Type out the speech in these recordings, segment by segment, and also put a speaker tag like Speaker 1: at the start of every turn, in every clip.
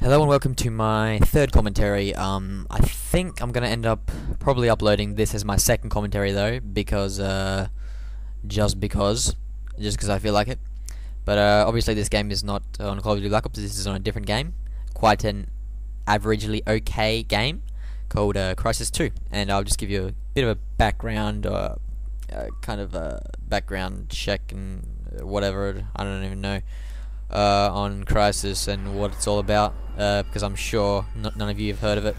Speaker 1: Hello and welcome to my third commentary. I think I'm gonna end up probably uploading this as my second commentary though, because just because I feel like it. But obviously this game is not on Call of Duty Black Ops. This is on a different game, quite an averagely okay game called Crysis 2, and I'll just give you a bit of a background, kind of a background check and whatever. I don't even know. On Crysis and what it's all about, because I'm sure none of you have heard of it.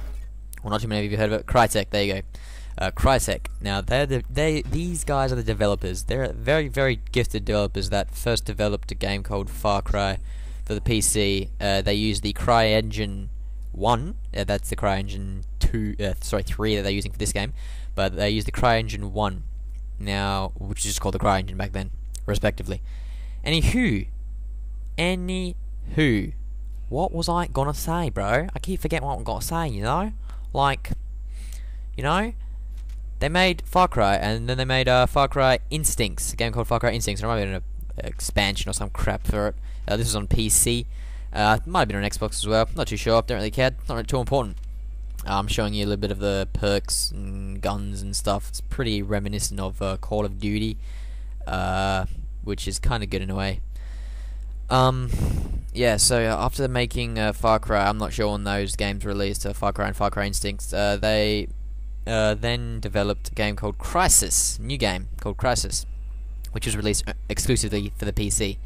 Speaker 1: Well, not too many of you have heard of it. Crytek, there you go. Crytek. Now, these guys are the developers. They're very, very gifted developers that first developed a game called Far Cry for the PC. They use the CryEngine 1. That's the CryEngine 3 that they're using for this game. But they use the CryEngine 1 now, which is just called the CryEngine back then, respectively. Anywho, what was I gonna say, bro? I keep forgetting what I'm gonna say, you know? Like, you know? They made Far Cry, and then they made Far Cry Instincts, a game called Far Cry Instincts. There might have been an expansion or some crap for it. This was on PC. Might have been on Xbox as well. Not too sure. Don't really care. Not really too important. I'm showing you a little bit of the perks and guns and stuff. It's pretty reminiscent of Call of Duty, which is kind of good in a way. Yeah, so after making Far Cry, I'm not sure when those games released, Far Cry and Far Cry Instincts, they then developed a game called Crysis, new game called Crysis, which was released exclusively for the PC.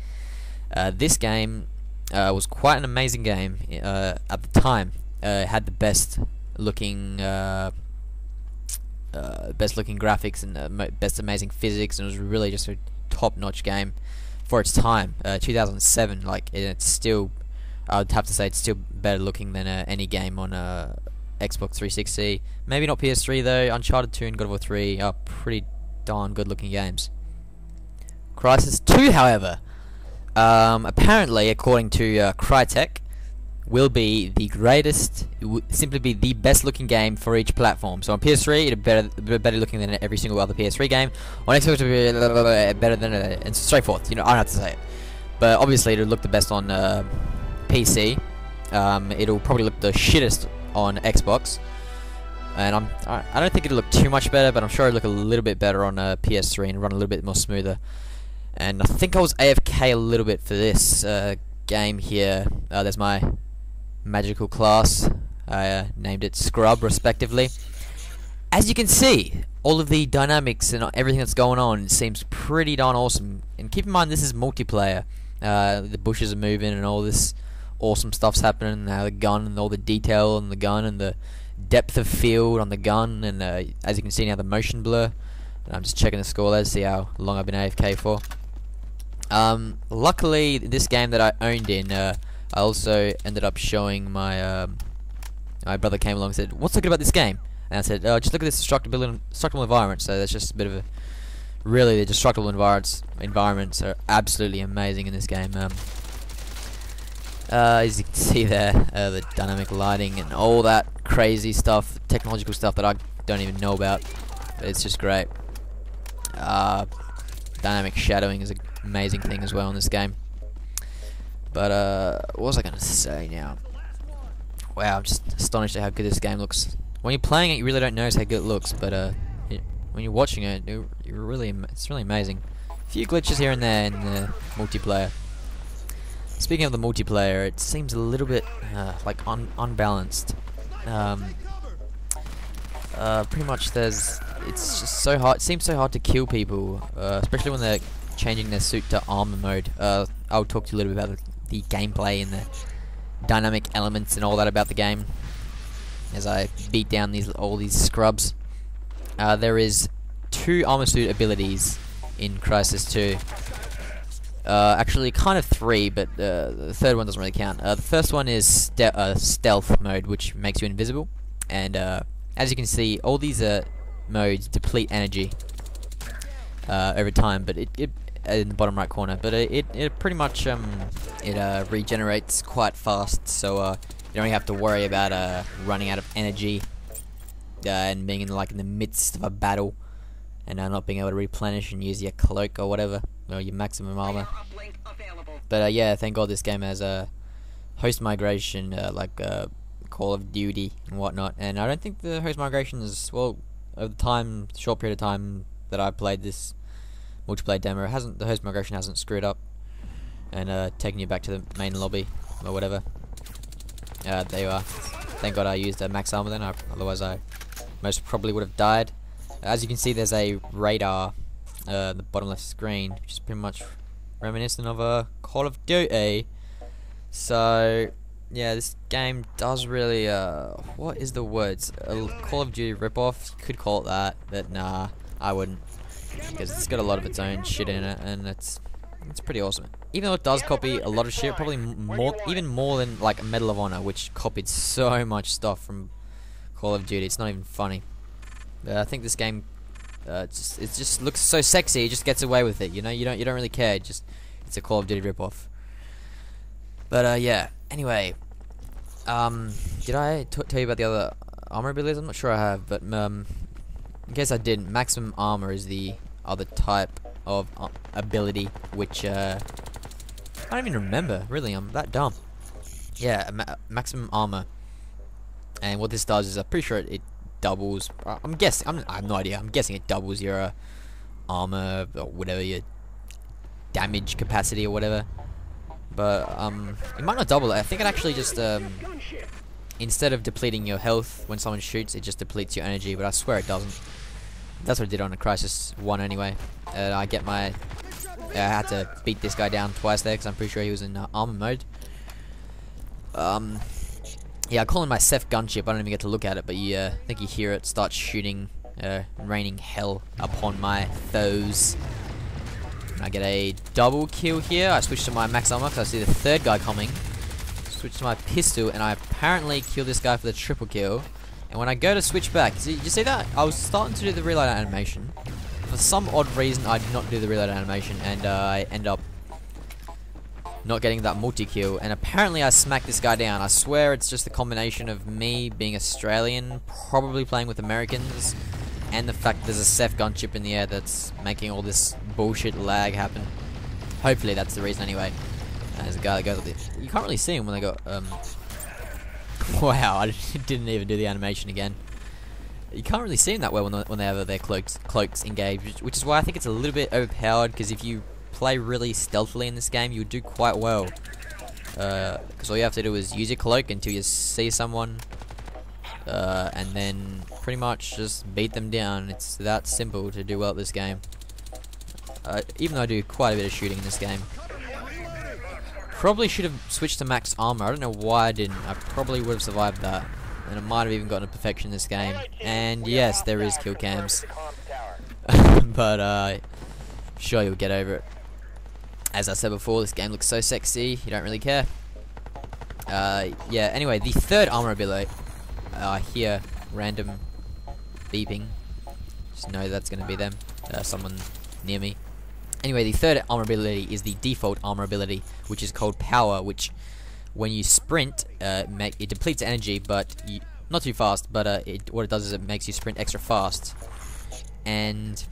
Speaker 1: This game was quite an amazing game at the time. It had the best looking graphics and best amazing physics, and it was really just a top-notch game for its time. 2007, like, it's still, I would have to say it's still better looking than any game on Xbox 360. Maybe not PS3 though. Uncharted 2 and God of War 3 are pretty darn good looking games. Crysis 2, however, apparently, according to Crytek, will be the greatest, simply be the best looking game for each platform. So on PS3, it'll be better looking than every single other PS3 game. On Xbox, it'll be better than and so forth. You know, I don't have to say it, but obviously it'll look the best on PC. It'll probably look the shittest on Xbox, and I don't think it'll look too much better, but I'm sure it'll look a little bit better on PS3 and run a little bit more smoother. And I think I was AFK a little bit for this game here. There's my magical class. I named it Scrub, respectively. As you can see, all of the dynamics and everything that's going on seems pretty darn awesome. And keep in mind, this is multiplayer. The bushes are moving and all this awesome stuff's happening. Now the gun and all the detail on the gun and the depth of field on the gun, and as you can see now, the motion blur. And I'm just checking the score there to see how long I've been AFK for. Luckily, this game that I owned in, I also ended up showing my my brother came along and said, "What's so good about this game?" And I said, "Oh, just look at this destructible environment." So that's just a bit of a, really, the destructible environments are absolutely amazing in this game. As you can see there, the dynamic lighting and all that crazy stuff, technological stuff that I don't even know about. It's just great. Dynamic shadowing is an amazing thing as well in this game. But what was I gonna say now? Wow, I'm just astonished at how good this game looks. When you're playing it, you really don't notice how good it looks, but when you're watching it, it's really amazing. A few glitches here and there in the multiplayer. Speaking of the multiplayer, it seems a little bit like unbalanced. Pretty much it's just so hard. It seems so hard to kill people, especially when they're changing their suit to armor mode. I'll talk to you a little bit about the gameplay and the dynamic elements and all that about the game as I beat down all these scrubs. There is 2 armor suit abilities in Crysis 2. Actually, kind of 3, but the third one doesn't really count. The first one is stealth mode, which makes you invisible, and as you can see, all these modes deplete energy over time, but it in the bottom right corner, but it pretty much it regenerates quite fast, so you don't really have to worry about running out of energy and being in the midst of a battle and not being able to replenish and use your cloak or whatever, or your maximum armor. But yeah, thank God this game has host migration, like Call of Duty and whatnot. And I don't think the host migration is, well, over the short period of time that I played this multiplayer demo, the host migration hasn't screwed up and taken you back to the main lobby or whatever. There you are. Thank God I used max armor then, otherwise I most probably would have died. As you can see, there's a radar the bottom left screen, which is pretty much reminiscent of a Call of Duty. So yeah, this game does really what is the words? A Call of Duty ripoff. You could call it that, but nah, I wouldn't, because it's got a lot of its own shit in it, and it's pretty awesome. Even though it does copy a lot of shit, probably even more than like Medal of Honor, which copied so much stuff from Call of Duty. It's not even funny. I think this game it just looks so sexy. It just gets away with it. You know, you don't really care. It's a Call of Duty ripoff. But yeah. Anyway, did I tell you about the other armor abilities? I'm not sure I have, but in case I didn't, maximum armor is the other type of ability, which I don't even remember. Really, I'm that dumb. Yeah, maximum armor. And what this does is, I'm pretty sure it doubles. I'm guessing. I have no idea. I'm guessing it doubles your armor or whatever, your damage capacity or whatever. But it might not double it. I think it actually just instead of depleting your health when someone shoots, it just depletes your energy. But I swear it doesn't. That's what it did on the Crysis 1 anyway. I had to beat this guy down twice there because I'm pretty sure he was in armor mode. Yeah, I call him my Ceph gunship. I don't even get to look at it, but I think you hear it start shooting, raining hell upon my foes. And I get a double kill here. I switch to my max armor because I see the third guy coming. Switch to my pistol, and I apparently kill this guy for the triple kill. And when I go to switch back, you see that? I was starting to do the reload animation. For some odd reason, I did not do the reload animation, and I end up not getting that multi-kill. And apparently I smacked this guy down. I swear it's just the combination of me being Australian, probably playing with Americans, and the fact there's a Ceph gunship in the air that's making all this bullshit lag happen. Hopefully that's the reason anyway. And there's a guy that goes like this. You can't really see him when they go, wow, I didn't even do the animation again. You can't really see them that well when they have their cloaks engaged, which is why I think it's a little bit overpowered, because if you play really stealthily in this game, you would do quite well. Because all you have to do is use your cloak until you see someone, and then pretty much just beat them down. It's that simple to do well at this game. Even though I do quite a bit of shooting in this game. Probably should have switched to max armor. I don't know why I didn't. I probably would have survived that. And I might have even gotten a perfection in this game. And yes, there is kill cams. But sure, you'll get over it. As I said before, this game looks so sexy, you don't really care. Yeah, anyway, the third armor ability. I hear random beeping. Just know that's going to be them. Someone near me. Anyway, the third armor ability is the default armor ability, which is called Power, which when you sprint, it depletes energy, but not too fast, but what it does is it makes you sprint extra fast. And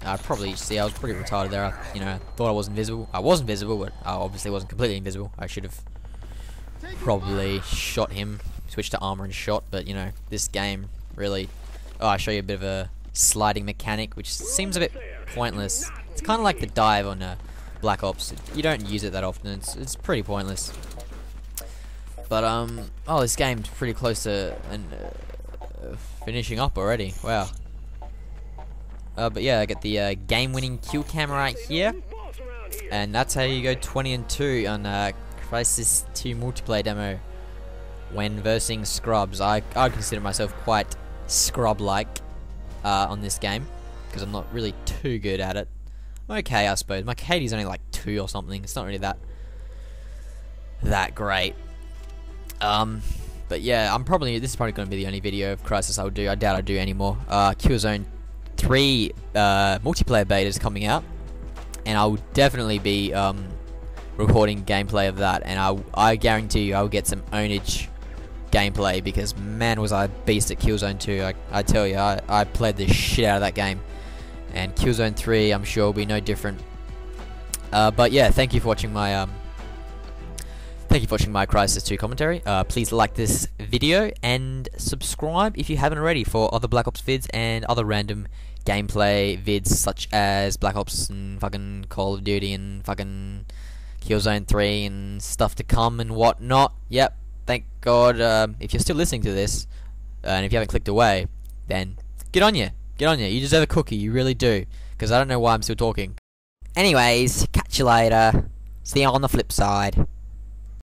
Speaker 1: I probably, see, I was pretty retarded there. I thought I was invisible. I was invisible, but I obviously wasn't completely invisible. I should have probably shot him, switched to armor and shot, but this game really... Oh, I'll show you a bit of a sliding mechanic, which seems a bit pointless. It's kind of like the dive on Black Ops. You don't use it that often. It's pretty pointless. But oh, this game's pretty close to finishing up already. Wow. But yeah, I get the game-winning kill cam right here, and that's how you go 20-2 on Crysis 2 multiplayer demo when versing scrubs. I consider myself quite scrub-like on this game because I'm not really too good at it. I'm okay, I suppose. My KD's only like 2 or something. It's not really that great. But yeah, this is probably going to be the only video of Crysis I'll do. I doubt I'll do any more. Killzone 3 multiplayer beta is coming out, and I will definitely be recording gameplay of that, and I guarantee you I will get some ownage gameplay, because man was I a beast at Killzone 2. I tell you, I played the shit out of that game, and Killzone 3 I'm sure will be no different. But yeah, thank you for watching my Thank you for watching my Crysis 2 commentary. Please like this video and subscribe if you haven't already for other Black Ops vids and other random gameplay vids such as Black Ops and fucking Call of Duty and fucking Killzone 3 and stuff to come and whatnot. Yep, thank God. If you're still listening to this, and if you haven't clicked away, then get on you. Get on you. You deserve a cookie, you really do. Because I don't know why I'm still talking. Anyways, catch you later. See you on the flip side.